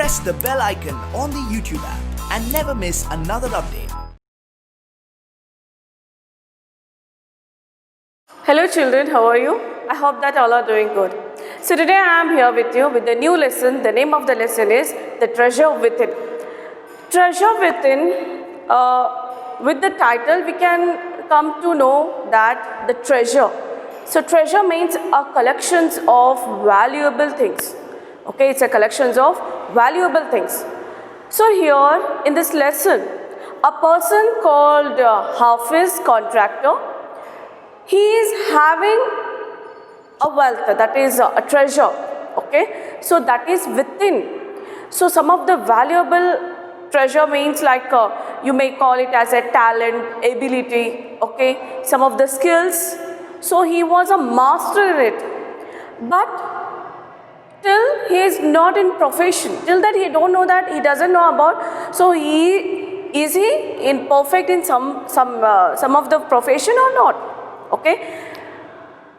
press the bell icon on the YouTube app and never miss another update. Hello children, how are you? I hope that all are doing good. So today I am here with you with the new lesson. The name of the lesson is The Treasure Within. Treasure Within, with the title we can come to know that the treasure. So treasure means a collections of valuable things. Okay, it's a collections of valuable things. So here in this lesson, a person called Hafiz contractor, he is having a wealth, that is a treasure. Okay, so that is within. So some of the valuable treasure means like you may call it as a talent, ability, okay, some of the skills. So he was a master in it, but till he is not in profession, till that he don't know, that he doesn't know about, so he in perfect in some of the profession or not. Okay,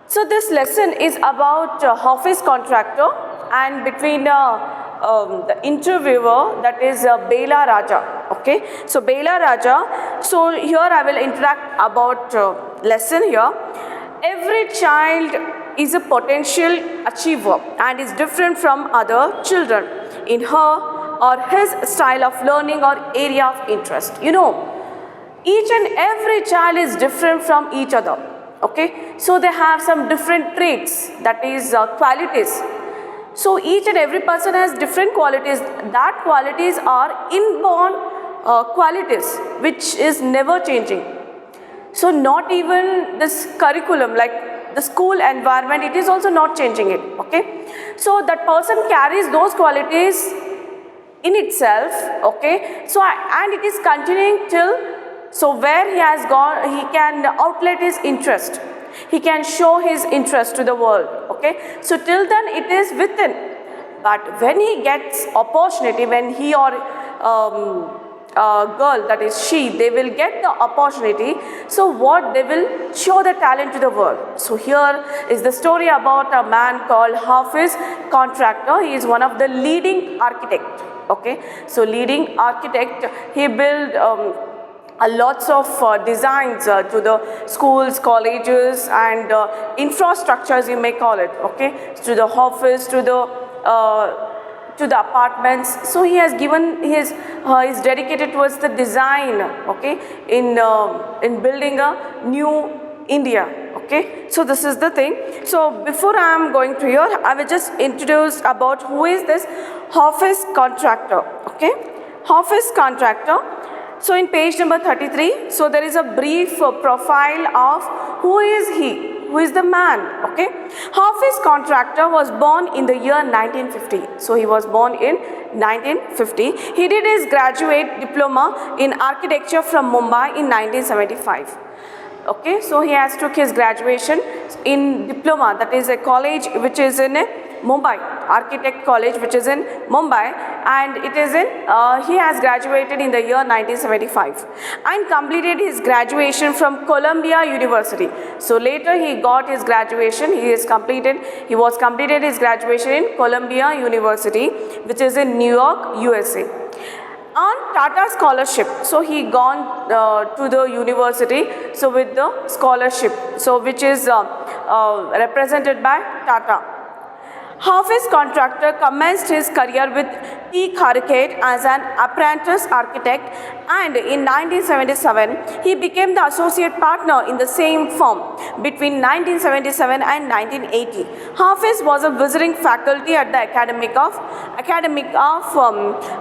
so this lesson is about Hafiz contractor and between the interviewer, that is Bela Raja. Okay, so Bela Raja, so here I will interact about lesson here. Every child is a potential achiever and is different from other children in her or his style of learning or area of interest. You know, each and every child is different from each other. Okay, so they have some different traits, that is qualities. So each and every person has different qualities. That qualities are inborn qualities which is never changing. So not even this curriculum, like the school environment, it is also not changing it. Okay, so that person carries those qualities in itself. Okay, so and it is continuing till, so where he has gone, he can outlet his interest, he can show his interest to the world. Okay, so till then it is within, but when he gets opportunity, when he or girl, that is she, they will get the opportunity, so what, they will show the talent to the world. So here is the story about a man called Hafiz contractor. He is one of the leading architect. Okay, so leading architect, he built lots of designs to the schools, colleges and infrastructures, you may call it. Okay, to the office, to the apartments. So he has given his is dedicated towards the design. Okay, in building a new India. Okay, so this is the thing. So before I am going to here, I will just introduce about who is this Hafiz contractor. Okay, Hafiz contractor. So in page number 33, so there is a brief profile of who is he, who is the man. Okay, Hafiz contractor was born in the year 1950. So he was born in 1950. He did his graduate diploma in architecture from Mumbai in 1975. Okay, so he has took his graduation in diploma, that is a college which is in Mumbai, architect college which is in Mumbai, and it is in he has graduated in the year 1975 and completed his graduation from Columbia University. So later he got his graduation, he was completed his graduation in Columbia University, which is in New York, USA. On Tata scholarship, so he gone to the university, so with the scholarship, so which is represented by Tata. Hafiz contractor commenced his career with T. Kharkhet as an apprentice architect, and in 1977 he became the associate partner in the same firm. Between 1977 and 1980, Hafiz was a visiting faculty at the Academy of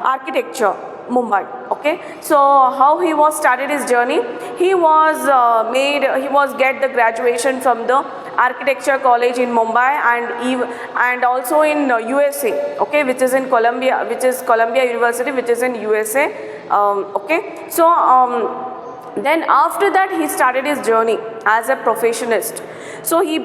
Architecture, Mumbai. Okay, so how he was started his journey? He was get the graduation from the architecture college in Mumbai and also in USA. Okay, which is Columbia University, which is in USA. Okay, so then after that he started his journey as a professionist. So he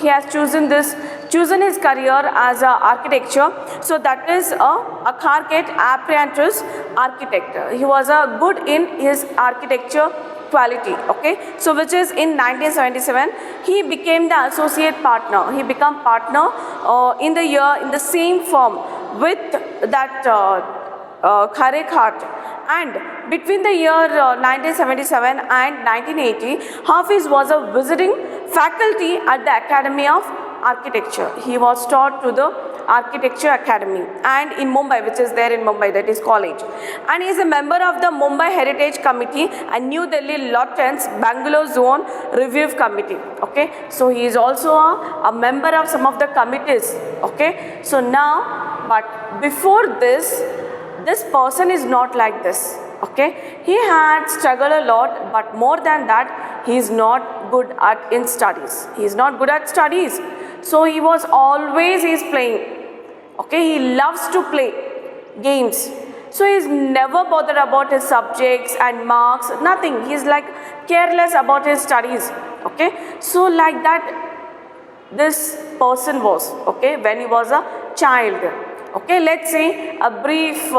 has chosen his career as a architecture. So that is a Kharkhet apprentice architect. He was good in his architecture quality. Okay, so which is in 1977 he became the associate partner. He became partner in the same firm with that Khare Khat. And between the year 1977 and 1980, Hafiz was a visiting faculty at the Academy of Architecture. He was taught to the Architecture Academy and in Mumbai, which is there in Mumbai, that is college. And he is a member of the Mumbai Heritage Committee and New Delhi Lotten's Bangalore Zone Review Committee. Okay, so he is also a member of some of the committees. Okay, so now, but before this person is not like this. Okay, he had struggled a lot, but more than that, he is not good at in studies. He is not good at studies. So he was always playing. Okay, he loves to play games. So he's never bothered about his subjects and marks, nothing. He's like careless about his studies. Okay, so like that this person was, okay, when he was a child. Okay, let's see a brief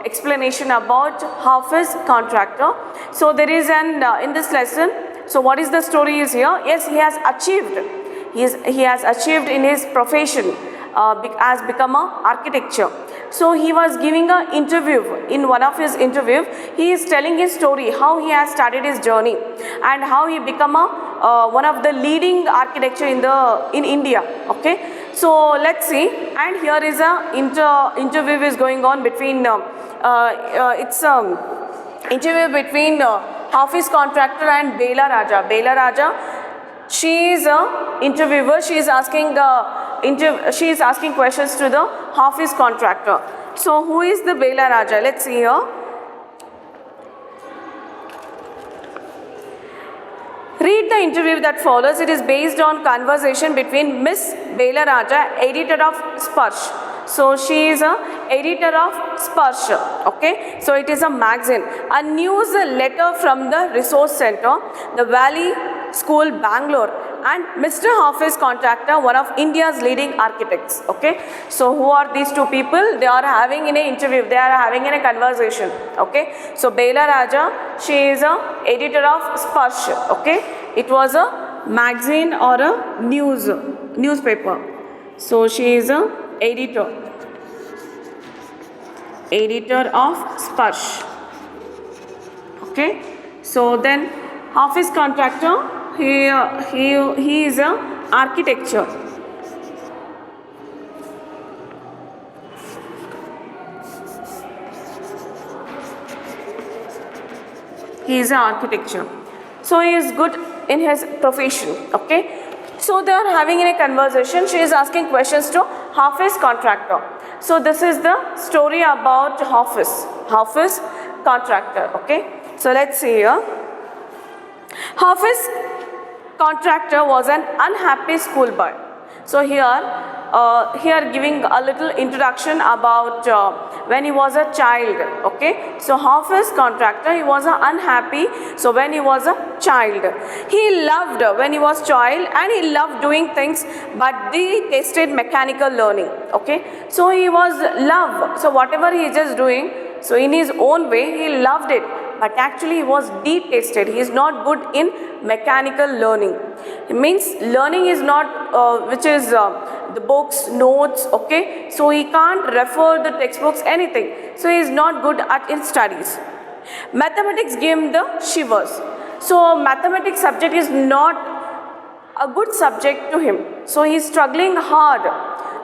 explanation about Hafiz contractor. So there is an in this lesson. So what is the story is here? Yes, he has achieved. He has achieved in his profession as become a architecture. So he was giving an interview. In one of his interview, he is telling his story, how he has started his journey and how he become a one of the leading architecture in India. Okay. So let's see, and here is a interview is going on between it's interview between Hafiz contractor and Bela Raja. Bela Raja, she is a interviewer. She is asking questions to the Hafiz contractor. So who is the Bela Raja? Let's see here. Read the interview that follows. It is based on conversation between Miss Bela Raja, editor of Sparsh. So she is a editor of Sparsh. Okay. So it is a magazine. A news letter from the resource center, the Valley School, Bangalore, and Mr. Hafiz contractor, one of India's leading architects. Okay. So who are these two people? They are having in an interview. They are having in a conversation. Okay. So Bela Raja, she is a editor of Sparsh. Okay. It was a magazine or a newspaper. So she is a editor of Sparsh. Okay. So then Hafiz contractor, he is a architecture. He is an architecture. So he is good in his profession. Okay. So they are having in a conversation. She is asking questions to Hafiz contractor. So this is the story about Hafiz contractor. Okay. So let's see here. Hafiz contractor was an unhappy schoolboy. So here giving a little introduction about when he was a child. Okay, so Hafiz contractor, he was unhappy. So when he was a child, he loved when he was child, and he loved doing things, but he tasted mechanical learning. Okay, so he was love. So whatever he is just doing, so in his own way, he loved it. But actually he was detested. He is not good in mechanical learning. It means learning is not which is the books, notes. Okay, so he can't refer the textbooks, anything. So he is not good at in studies. Mathematics gave him the shivers. So mathematics subject is not a good subject to him. So he is struggling hard.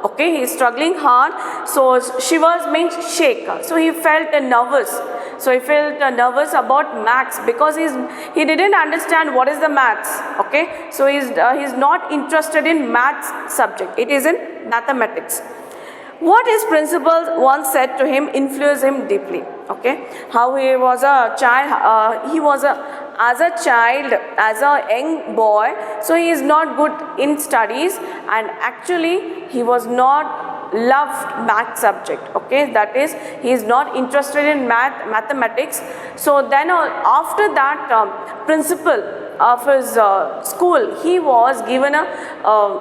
Okay, he is struggling hard. So shivers means shake. So he felt nervous. So he felt nervous about maths because he didn't understand what is the maths. Okay, so he's not interested in maths subject. It is in mathematics. What his principal once said to him influenced him deeply. Okay, how he was a child. As a child, as a young boy, so he is not good in studies, and actually he was not loved math subject. Okay, that is, he is not interested in mathematics. So then after that principal of his school, he was given a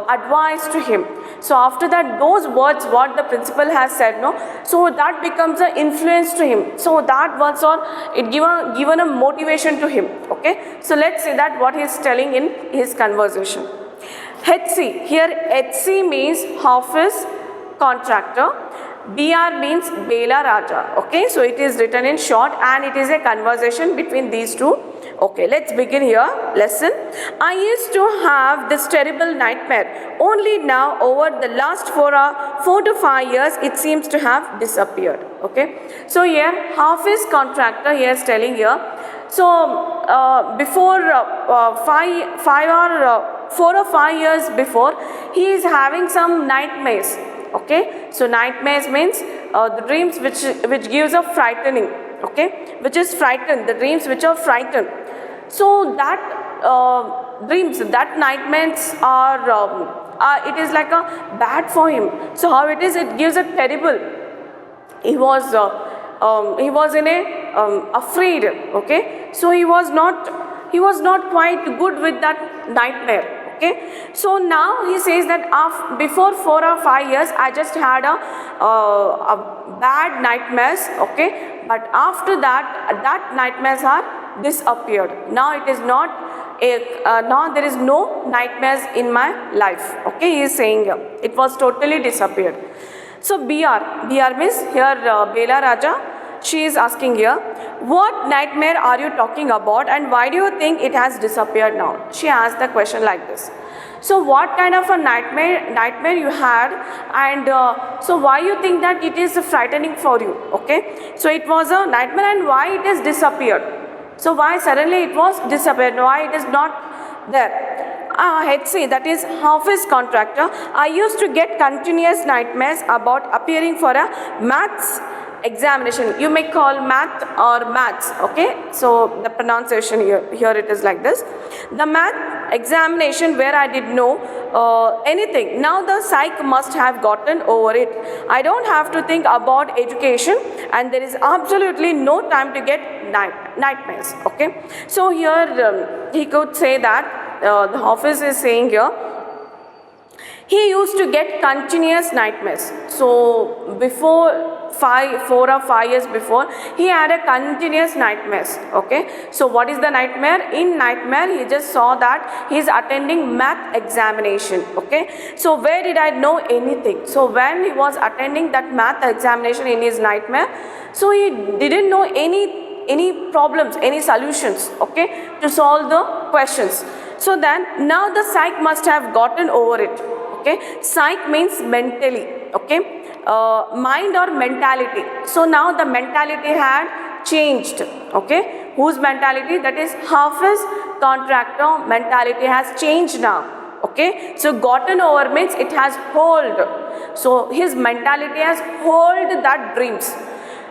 advice to him. So after that, those words what the principal has said, no, so that becomes an influence to him. So that words or it given a motivation to him. Okay, so let's see that what he is telling in his conversation. HC, here HC means Hafiz contractor, BR means Bela Raja. Okay, so it is written in short and it is a conversation between these two. Okay, let's begin here. Lesson. I used to have this terrible nightmare. Only now, over the last 4 to 5 years, it seems to have disappeared. Okay, so here Hafiz contractor here is telling here. So before 4 or 5 years before, he is having some nightmares. Okay, so nightmares means the dreams which gives a frightening. Okay, which is frightened, the dreams which are frightened. So that dreams, that nightmares are it is like a bad for him. So how it is, it gives a terrible. He was in a afraid. Okay, so he was not quite good with that nightmare. Okay, so now he says that before 4 or 5 years I just had a bad nightmares. Okay, but after that nightmares are disappeared. Now it is not now there is no nightmares in my life. Okay, he is saying it was totally disappeared. So BR means here Bela Raja. She is asking here, what nightmare are you talking about and why do you think it has disappeared now? She asked the question like this. So what kind of a nightmare you had, and so why you think that it is frightening for you? Okay, so it was a nightmare and why it has disappeared? So why suddenly it was disappeared? Why it is not there? HC, that is Hafiz contractor. I used to get continuous nightmares about appearing for a maths examination. You may call math or maths. Okay, so the pronunciation here it is like this. The math examination where I did know anything. Now the psych must have gotten over it. I don't have to think about education and there is absolutely no time to get nightmares. Okay, so here he could say that the Hafiz is saying here, he used to get continuous nightmares. So before 4 or 5 years before, he had a continuous nightmares. Okay, so what is the nightmare? In nightmare he just saw that he is attending math examination. Okay, so where did I know anything? So when he was attending that math examination in his nightmare, so he didn't know any problems, any solutions, okay, to solve the questions. So then now the psych must have gotten over it. Okay, psych means mentally. Okay, mind or mentality. So now the mentality had changed. Okay, whose mentality? That is Hafiz contractor mentality has changed now. Okay, so gotten over means it has hold. So his mentality has hold that dreams.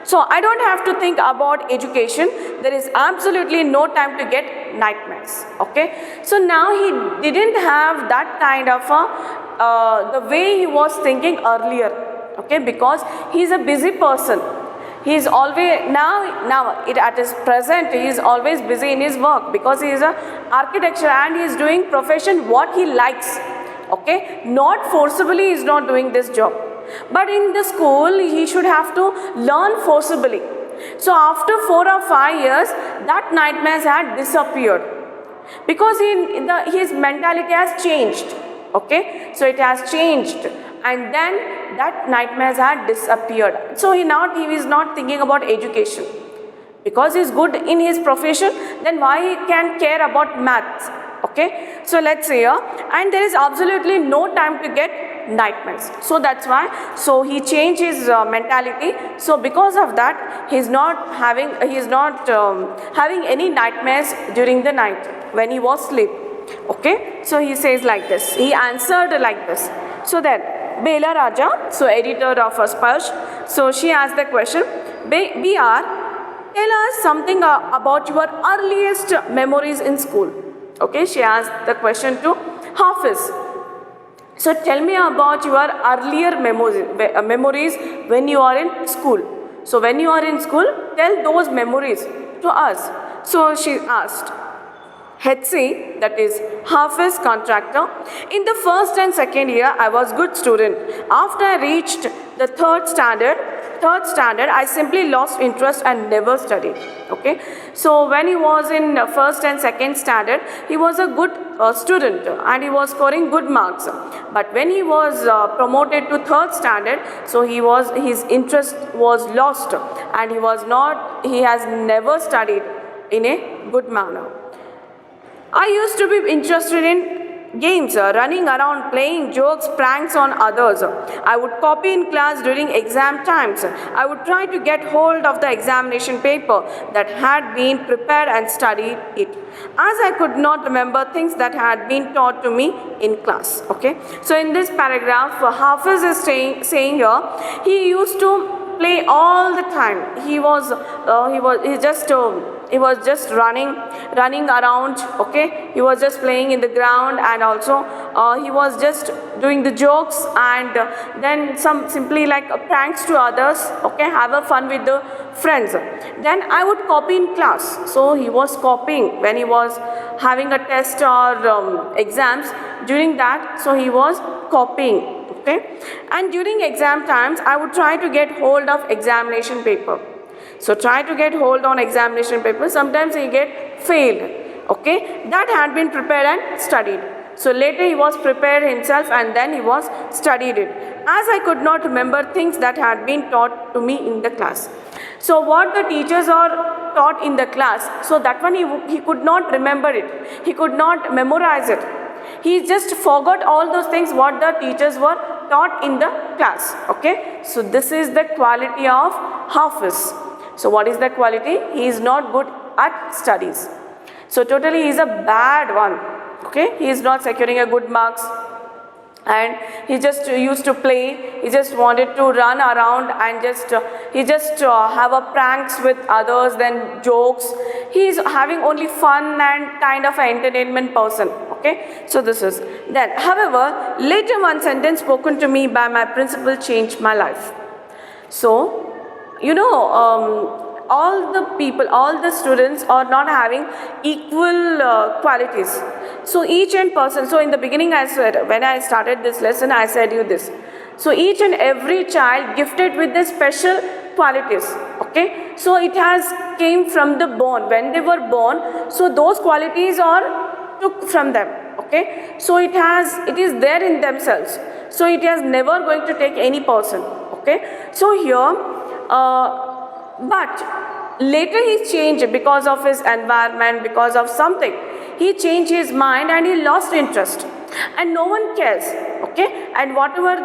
So I don't have to think about education. There is absolutely no time to get nightmares. Okay, so now he didn't have that kind of the way he was thinking earlier. Okay, because he is a busy person. He is always at his present he is always busy in his work because he is a architecture and he is doing profession what he likes. Okay, not forcibly he is not doing this job. But in the school, he should have to learn forcibly. So after 4 or 5 years, that nightmares had disappeared because his mentality has changed. Okay, so it has changed, and then that nightmares had disappeared. So he is not thinking about education because he is good in his profession. Then why he can care about maths? Okay, so let's say here, and there is absolutely no time to get nightmares. So that's why, so he changed his mentality. So because of that, he is not having any nightmares during the night when he was asleep. Okay, so he says like this, he answered like this. So then Bela Raja, so editor of Sparsh, so she asked the question, BR, tell us something about your earliest memories in school. Okay, she asked the question to Hafiz. So tell me about your earlier memories when you are in school. So when you are in school, tell those memories to us. So she asked. HC, that is Hafiz contractor. In the first and second year, I was good student. After I reached the third standard, third standard, I simply lost interest and never studied. Okay, so when he was in first and second standard, he was a good student and he was scoring good marks. But when he was promoted to third standard, so his interest was lost and he has never studied in a good manner. I used to be interested in games, running around, playing jokes, pranks on others. I would copy in class during exam times. I would try to get hold of the examination paper that had been prepared and studied it, as I could not remember things that had been taught to me in class. Okay, so in this paragraph, Hafiz is saying here, he used to play all the time. He was just running around. Okay, he was just playing in the ground, and also he was just doing the jokes and then simply like pranks to others. Okay, have a fun with the friends. Then I would copy in class. So he was copying when he was having a test or exams. During that, so he was copying. Okay, and during exam times, I would try to get hold of examination paper. So try to get hold on examination paper. Sometimes he get failed. Okay, that had been prepared and studied. So later he was prepared himself and then he was studied it, as I could not remember things that had been taught to me in the class. So what the teachers are taught in the class, so that one he could not remember it. He could not memorize it. He just forgot all those things what the teachers were taught in the class. Okay, so this is the quality of Hafiz. So what is the quality? He is not good at studies. So totally he is a bad one. Okay, he is not securing a good marks, and he just used to play. He just wanted to run around and he just have a pranks with others, then jokes. He is having only fun and kind of an entertainment person. Okay, so this is then. However, later one sentence spoken to me by my principal changed my life. So all the students are not having equal qualities. So each and person, so in the beginning I said, when I started this lesson, I said you this. So each and every child gifted with the special qualities. Okay, so it has came from the born. When they were born, so those qualities are took from them. Okay, so it is there in themselves. So it is never going to take any person. Okay, so here but later he changed because of his environment, because of something. He changed his mind and he lost interest. And no one cares. Okay, and whatever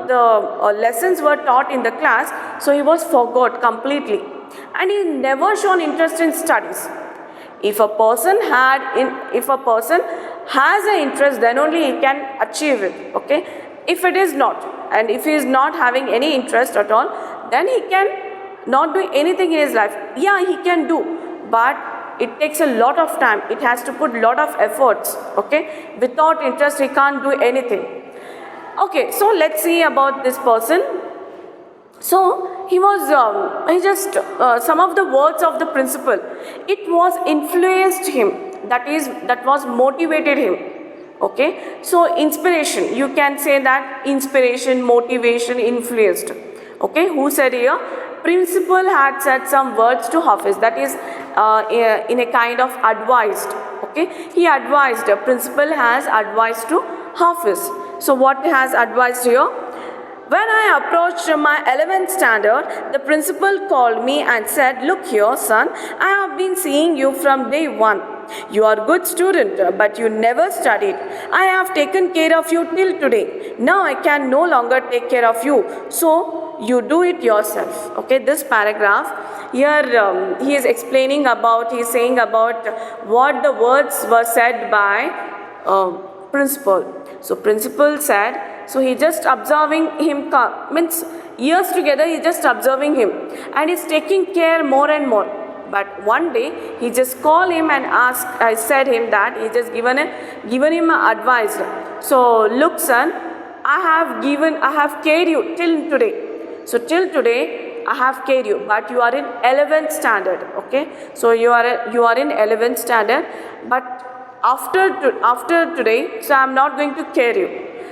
the lessons were taught in the class, so he was forgot completely. And he never shown interest in studies. If a person has an interest, then only he can achieve it. Okay, if it is not, and if he is not having any interest at all, then he can not do anything in his life. Yeah, he can do, but it takes a lot of time. It has to put lot of efforts. Okay, without interest he can't do anything. Okay, so let's see about this person. So he was some of the words of the principal, it was influenced him, that was motivated him. Okay, so inspiration, you can say that inspiration, motivation, influenced. Okay, who said here? Principal had said some words to Hafiz, that is in a kind of advised. Okay, he advised, principal has advised to Hafiz. So what has advised here? When I approached my 11th standard, the principal called me and said, "Look here, son, I have been seeing you from day one. You are a good student, but you never studied. I have taken care of you till today. Now I can no longer take care of you. So you do it yourself." Okay, this paragraph here he is explaining about, he is saying about what the words were said by principal. So principal said, so he just observing him, means years together he just observing him and he's taking care more and more. But one day he just called him and asked, I said him that he just given him advice. So look son, I have cared you till today. So till today I have cared you, but you are in 11th standard. Okay, so you are in 11th standard, but after today, so I am not going to care you.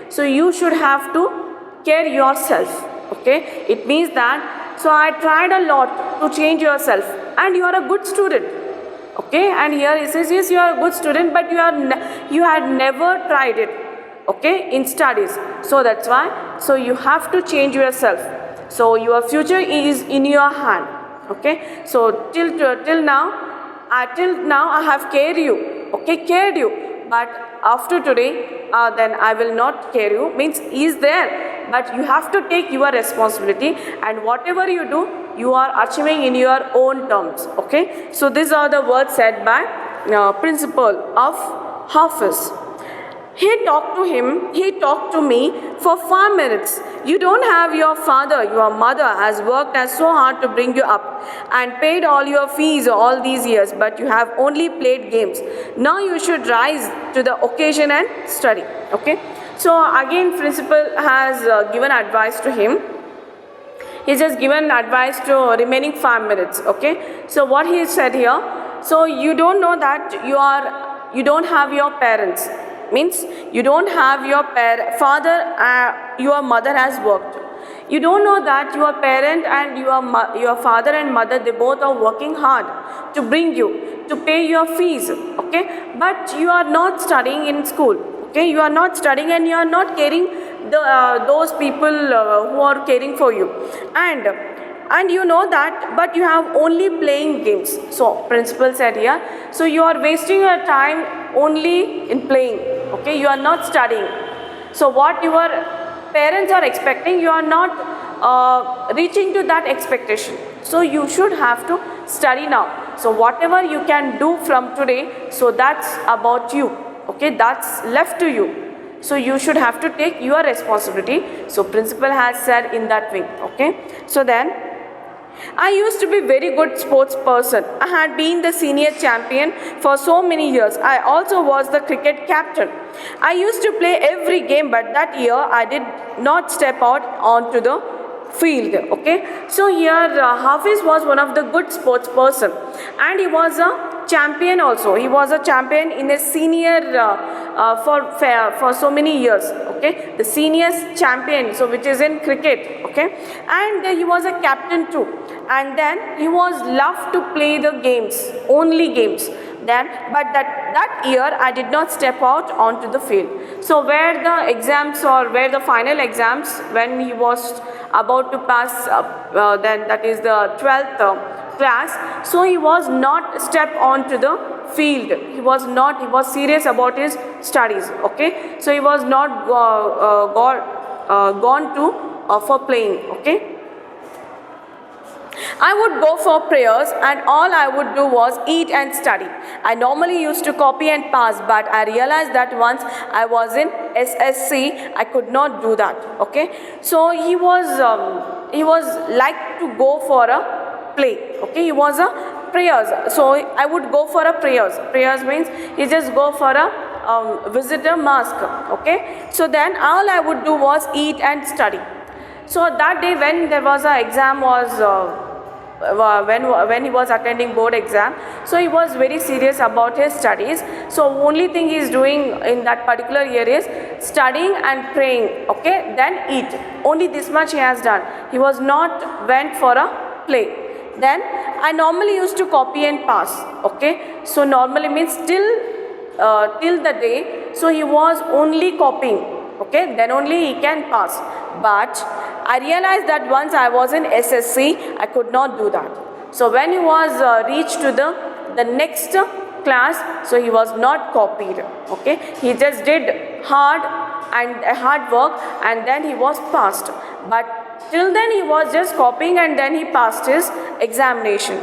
So you should have to care yourself. Okay, it means that So I tried a lot to change yourself, and you are a good student. Okay, and here he says, yes, you are a good student, but you had never tried it, okay, in studies. So that's why, so you have to change yourself. So your future is in your hand. Okay, so till now I have cared you, okay, cared you, but after today, then I will not care you. Means he is there, but you have to take your responsibility, and whatever you do, you are achieving in your own terms. Okay, so these are the words said by principal of Hafiz. He talked to me for 5 minutes. You don't have your father, your mother has worked as so hard to bring you up and paid all your fees all these years, but you have only played games. Now you should rise to the occasion and study. Okay. So again, principal has given advice to him. He's just given advice to remaining 5 minutes. Okay. So what he said here, so you don't know that you don't have your parents. Means you don't have your father, your mother has worked. You don't know that your parent and your father and mother, they both are working hard to bring you, to pay your fees. Okay, but you are not studying in school. Okay, you are not studying, and you are not caring those people who are caring for you, and you know that, but you have only playing games. So principal said here, so you are wasting your time only in playing. Okay, you are not studying. So what your parents are expecting, you are not reaching to that expectation. So you should have to study now. So whatever you can do from today, so that's about you. Okay, that's left to you. So you should have to take your responsibility. So principal has said in that way. Okay, so then I used to be very good sports person. I had been the senior champion for so many years. I also was the cricket captain. I used to play every game, but that year I did not step out onto the field. Okay, so here Hafiz was one of the good sports person, and he was a champion also. He was a champion in a senior for so many years. Okay, the senior champion, so which is in cricket. Okay, and he was a captain too, and then he was loved to play the games, only games. Then, but that year I did not step out onto the field. So where the exams, or where the final exams, when he was about to pass, then that is the 12th class, so he was not step onto the field. He was serious about his studies. Okay, so he was not gone to for playing. Okay, I would go for prayers, and all I would do was eat and study. I normally used to copy and pass, but I realized that once I was in SSC, I could not do that. Okay, so he was like to go for a play. Okay, he was a prayers. So I would go for a prayers. Prayers means he just go for a visitor mosque. Okay, so then all I would do was eat and study. So that day when there was a exam was when he was attending board exam, so he was very serious about his studies. So only thing he is doing in that particular year is studying and praying. Okay, then eat. Only this much he has done. He was not went for a play. Then I normally used to copy and pass. Okay, so normally means till the day, so he was only copying. Okay, then only he can pass. But I realized that once I was in SSC, I could not do that. So when he was reached to the next class, so he was not copied. Okay, he just did hard work, and then he was passed. But till then he was just copying, and then he passed his examination.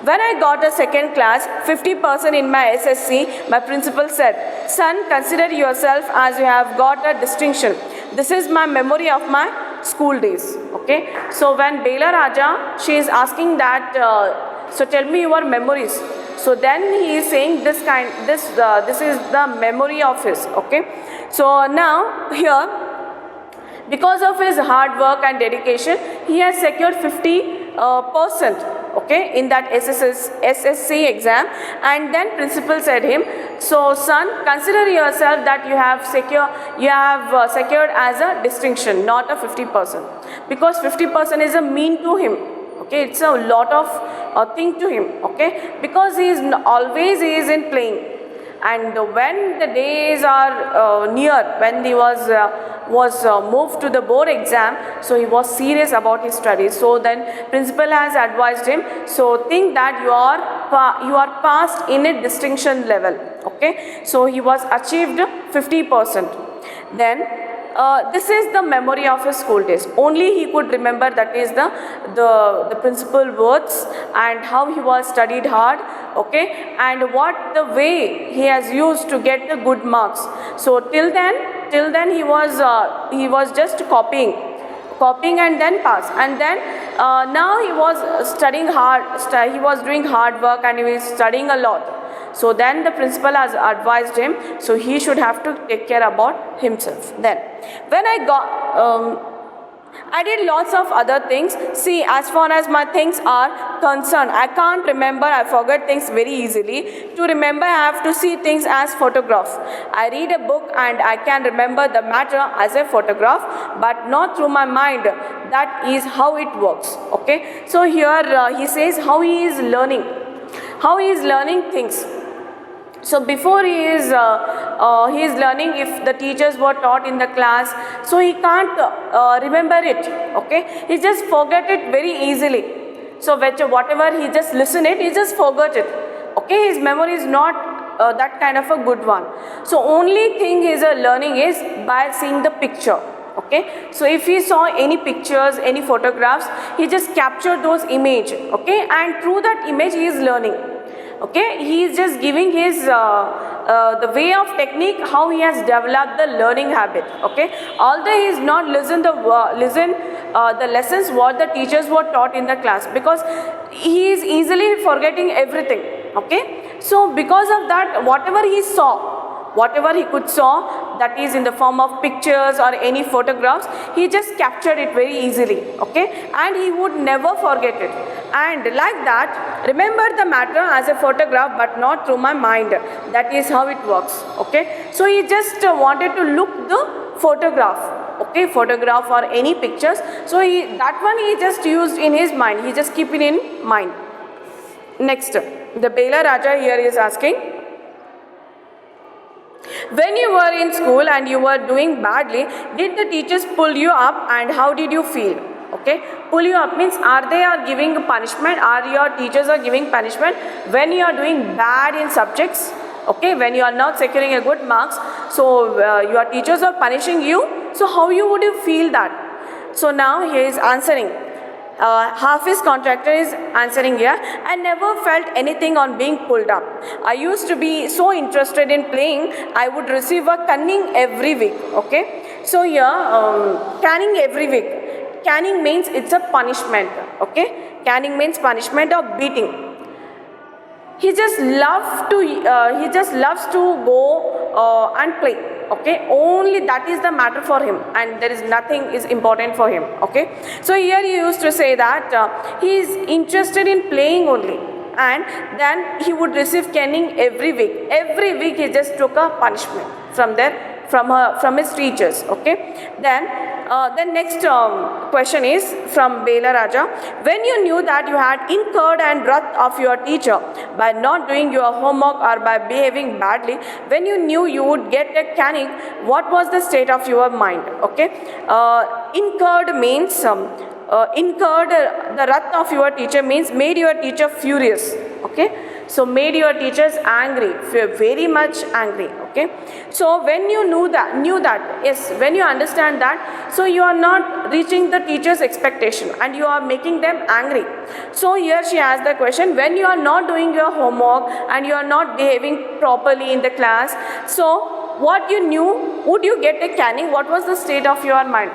When I got a second class, 50% in my SSC, my principal said, "Son, consider yourself as you have got a distinction. This is my memory of my school days." Okay, so when Bela Raja, she is asking that, so tell me your memories. So then he is saying this is the memory of his. Okay, so now here, because of his hard work and dedication, he has secured 50%. Okay, in that SSC exam, and then principal said him, so son, consider yourself that you have secured as a distinction, not a 50%, because 50% is a mean to him. Okay, it's a lot of thing to him. Okay, because he is always he is in playing. And when the days are near, when he was moved to the board exam, so he was serious about his studies. So then principal has advised him, so think that you are passed in a distinction level. Okay, so he was achieved 50%. Then this is the memory of his school days. Only he could remember, that is the principal words and how he was studied hard, okay, and what the way he has used to get the good marks. So till then he was just copying and then pass, and then now he was studying hard, he was doing hard work and he was studying a lot. So then the principal has advised him, so he should have to take care about himself. Then when I did lots of other things. See, as far as my things are concerned, I can't remember, I forget things very easily. To remember, I have to see things as photograph. I read a book and I can remember the matter as a photograph, but not through my mind. That is how it works. Okay, so here he says how he is learning things. So before he is learning, if the teachers were taught in the class, so he can't remember it. Okay, he just forget it very easily. So whatever he just listen it, he just forgot it. Okay, his memory is not that kind of a good one. So only thing he is learning is by seeing the picture. Okay, so if he saw any pictures, any photographs, he just captured those image. Okay, and through that image he is learning. Okay, he is just giving his the way of technique, how he has developed the learning habit. Okay, although he is not listen the lessons what the teachers were taught in the class, because he is easily forgetting everything. Okay, so because of that, whatever he could saw, that is in the form of pictures or any photographs, he just captured it very easily. Okay, and he would never forget it. And like that, remember the matter as a photograph, but not through my mind. That is how it works. Okay, so he just wanted to look the photograph. Okay, photograph or any pictures. So that one he just used in his mind. He just keep it in mind. Next, the Bela Raja here is asking, when you were in school and you were doing badly, did the teachers pull you up and how did you feel? Okay, pull you up means they are giving punishment, your teachers are giving punishment when you are doing bad in subjects. Okay, when you are not securing a good marks, so your teachers are punishing you. So how would you feel that? So now he is answering. Hafiz contractor is answering here. I never felt anything on being pulled up. I used to be so interested in playing, I would receive a caning every week. Okay, so here caning every week. Caning means it's a punishment. Okay, caning means punishment or beating. He just loves to go and play. Okay, only that is the matter for him, and there is nothing is important for him. Okay, so here he used to say that he is interested in playing only, and then he would receive caning every week. Every week he just took a punishment from his teachers. Okay, then the next question is from Bela Raja. When you knew that you had incurred and wrath of your teacher by not doing your homework or by behaving badly, when you knew you would get a caning, what was the state of your mind? Okay, incurred means incurred the wrath of your teacher means made your teacher furious. Okay, so made your teachers angry, very much angry. Okay, so when you knew that, yes, when you understand that, so you are not reaching the teacher's expectation and you are making them angry. So here she asked the question, when you are not doing your homework and you are not behaving properly in the class, so what you knew, would you get a caning? What was the state of your mind?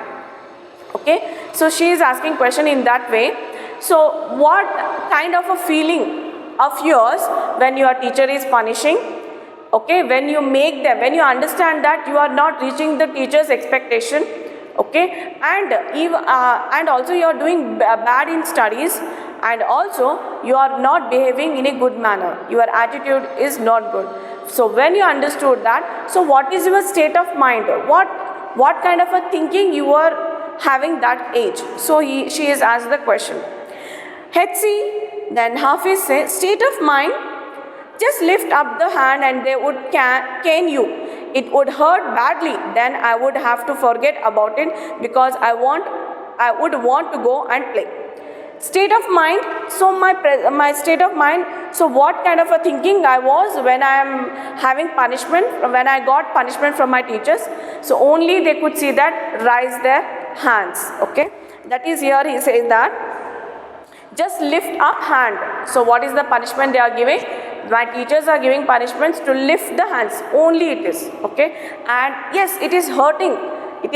Okay, so she is asking question in that way. So what kind of a feeling of yours when your teacher is punishing? Okay, when you understand that you are not reaching the teacher's expectation. Okay, and also you are doing bad in studies, and also you are not behaving in a good manner, your attitude is not good. So when you understood that, so what is your state of mind? What kind of a thinking you are having that age? So she is asked the question. HC, then Hafiz say, state of mind, just lift up the hand and they would cane you. It would hurt badly. Then I would have to forget about it because I would want to go and play. State of mind, so my state of mind, so what kind of a thinking I was when I am having punishment, when I got punishment from my teachers. So only they could see that, raise their hands. Okay, that is here he says that just lift up hand. So what is the punishment they are giving? My teachers are giving punishments to lift the hands, only it is. Okay, and yes, it is hurting, it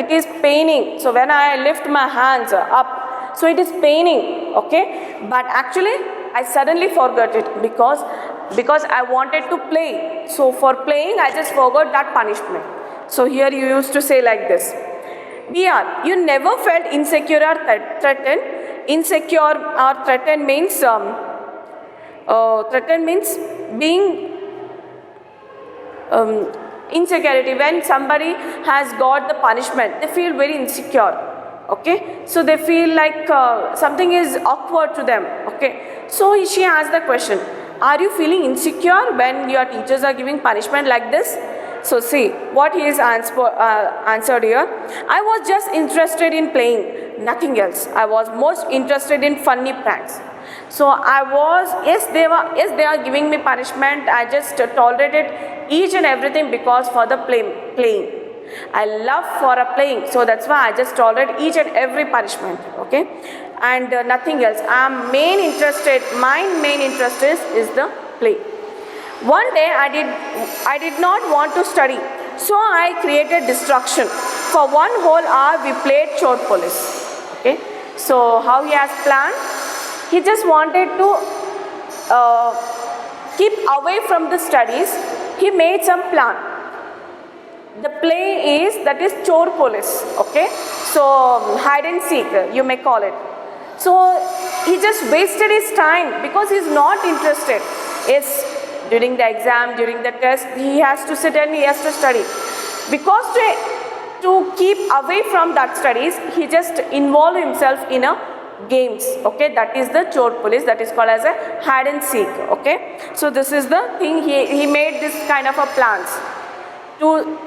is paining. So when I lift my hands up, so it is paining. Okay, but actually I suddenly forgot it because I wanted to play. So for playing I just forgot that punishment. So here you used to say like this. BR, you never felt insecure or threatened. Insecure or threatened means being insecurity. When somebody has got the punishment, they feel very insecure. Okay, so they feel like something is awkward to them. Okay, so she asked the question, are you feeling insecure when your teachers are giving punishment like this? So see what he is answered here. I was just interested in playing, nothing else. I was most interested in funny pranks. So I was, yes they are giving me punishment, I just tolerated each and everything because for the playing. I love for a playing, so that's why I just tolerate each and every punishment. Okay, and nothing else. My main interest is the play. One day I did not want to study, so I created distraction. For 1 whole hour we played Chor Police. Okay, so how he has planned? He just wanted to keep away from the studies. He made some plan. The play is, that is Chor Police. Okay, so hide and seek you may call it. So he just wasted his time because he is not interested. Yes, during the exam, during the test, he has to sit and he has to study. Because to keep away from that studies, he just involved himself in a games. Okay, that is the Chor Police, that is called as a hide and seek. Okay, so this is the thing, he made this kind of a plans to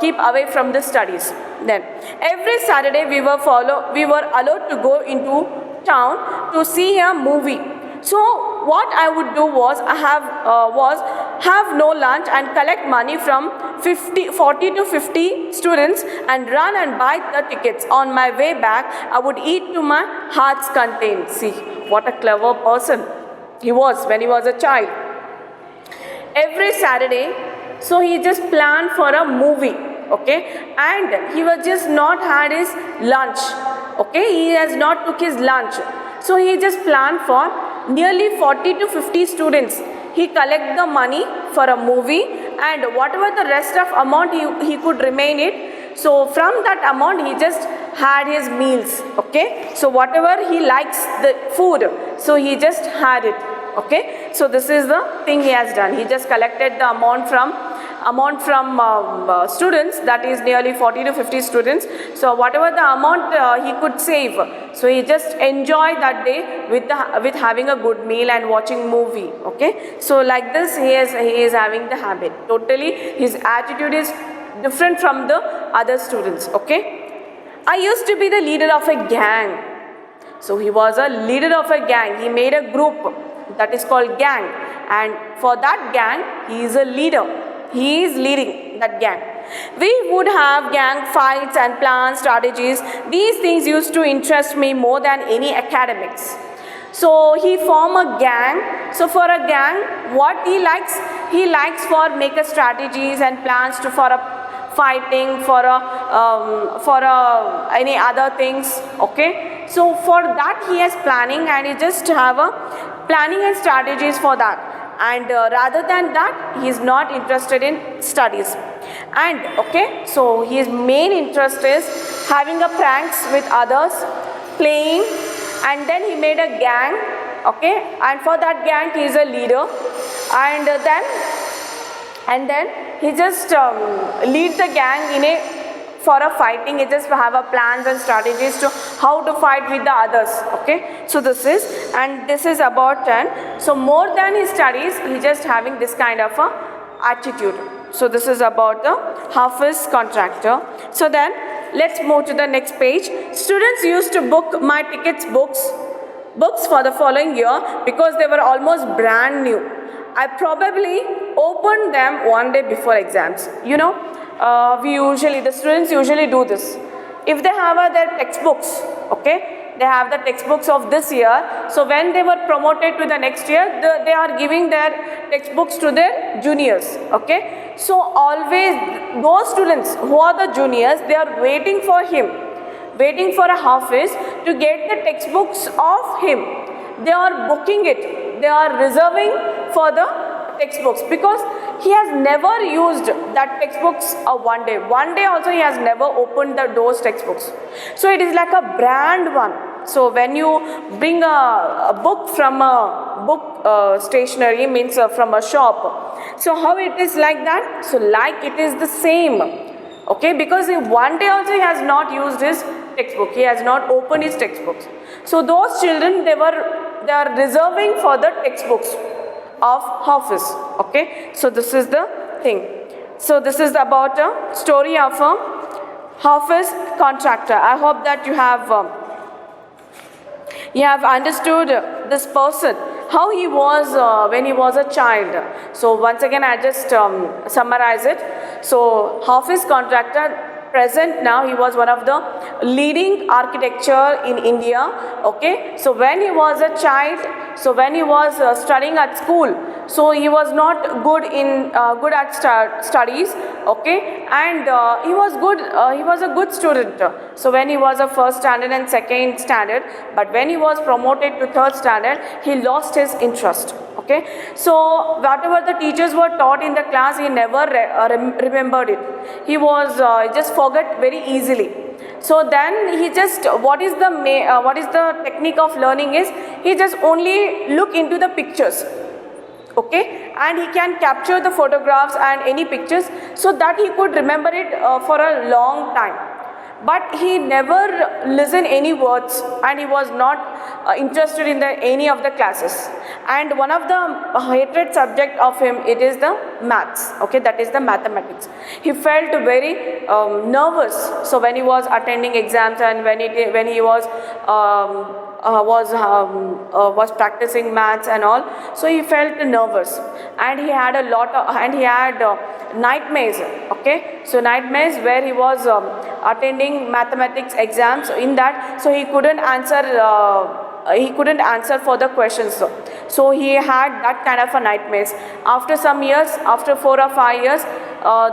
keep away from the studies. Then every Saturday we were allowed to go into town to see a movie. So what I would do was have no lunch and collect money from 40 to 50 students and run and buy the tickets. On my way back, I would eat to my heart's content. See what a clever person he was when he was a child. Every Saturday, so he just planned for a movie. Okay, and he was just not had his lunch. Okay, he has not took his lunch. So he just planned for nearly 40 to 50 students. He collect the money for a movie, and whatever the rest of amount he could remain it. So from that amount he just had his meals. Okay, so whatever he likes the food, so he just had it. Okay, so this is the thing he has done. He just collected the amount from students, that is nearly 40 to 50 students. So whatever the amount he could save, so he just enjoyed that day with having a good meal and watching movie. Okay, so like this he is having the habit. Totally his attitude is different from the other students. Okay, I used to be the leader of a gang. So he was a leader of a gang. He made a group that is called gang, and for that gang he is a leader. He is leading that gang. We would have gang fights and plans, strategies. These things used to interest me more than any academics. So he formed a gang. So for a gang, what he likes for make a strategies and plans to for a fighting, for any other things. Okay, so for that he is planning, and he just have a planning and strategies for that. And rather than that, he is not interested in studies. And okay, so his main interest is having a pranks with others, playing, and then he made a gang. Okay, and for that gang he is a leader, and then he just lead the gang for a fighting. He just have a plans and strategies to how to fight with the others. Okay, so this is about 10. So more than his studies, he just having this kind of a attitude. So this is about the Hafiz contractor. So then let's move to the next page. Students used to book my tickets books for the following year because they were almost brand new. I probably opened them one day before exams. You know, the students usually do this. If they have their textbooks, okay, they have the textbooks of this year. So when they were promoted to the next year, they are giving their textbooks to their juniors. Okay, so always those students who are the juniors, they are waiting for him, waiting for a Hafiz to get the textbooks of him. They are booking it. They are reserving for the textbooks because he has never used that textbooks one day. One day also he has never opened those textbooks. So it is like a brand one. So when you bring a book from a book stationery, means from a shop. So how it is like that? So like it is the same. Okay, because one day also he has not used his textbook. He has not opened his textbooks. So those children, they are reserving for the textbooks of Hafiz. Okay, so this is the thing. So this is about a story of a Hafiz contractor. I hope that you have understood this person, how he was when he was a child. So once again I just summarize it. So Hafiz contractor, present now, he was one of the leading architecture in India. Okay, so when he was a child, so when he was studying at school, so he was not good at studies. Okay, and he was a good student. So when he was a first standard and second standard, but when he was promoted to third standard, he lost his interest. Okay, so whatever the teachers were taught in the class, he never remembered it. He was just forgot very easily. So then he just, what is the technique of learning is, he just only look into the pictures. Okay, and he can capture the photographs and any pictures so that he could remember it for a long time. But he never listened any words, and he was not interested in any of the classes. And one of the hated subject of him, it is the maths. Okay, that is the mathematics. He felt very nervous. So when he was attending exams and when he was practicing maths and all, so he felt nervous, and he had nightmares. Okay, so nightmares where he was attending mathematics exams. In that, so he couldn't answer for the questions. So he had that kind of a nightmares. After some years, after 4 or 5 years,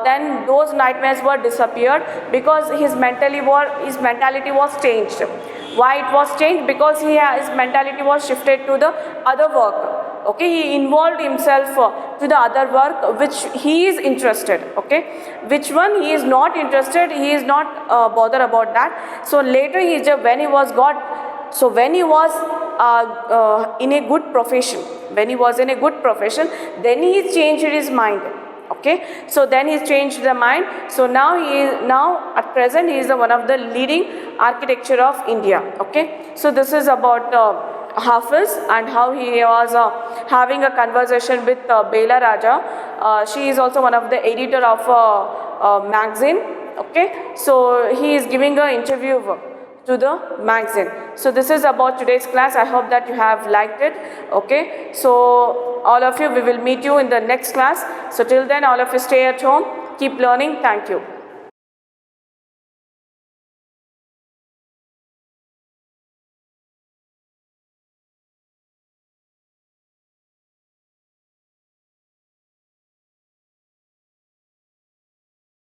then those nightmares were disappeared because his mentality was changed. Why it was changed? Because his mentality was shifted to the other work. Okay, he involved himself to the other work which he is interested. Okay, which one he is not interested, he is not bothered about that. So later when he was in a good profession, then he changed his mind. Okay, so then he changed the mind. So now at present he is one of the leading architecture of India. Okay, so this is about Hafiz and how he was having a conversation with Bela Raja. She is also one of the editor of a magazine. Okay, so he is giving an interview to the magazine. So this is about today's class. I hope that you have liked it. Okay, so all of you, we will meet you in the next class. So till then, all of you stay at home, keep learning. Thank you.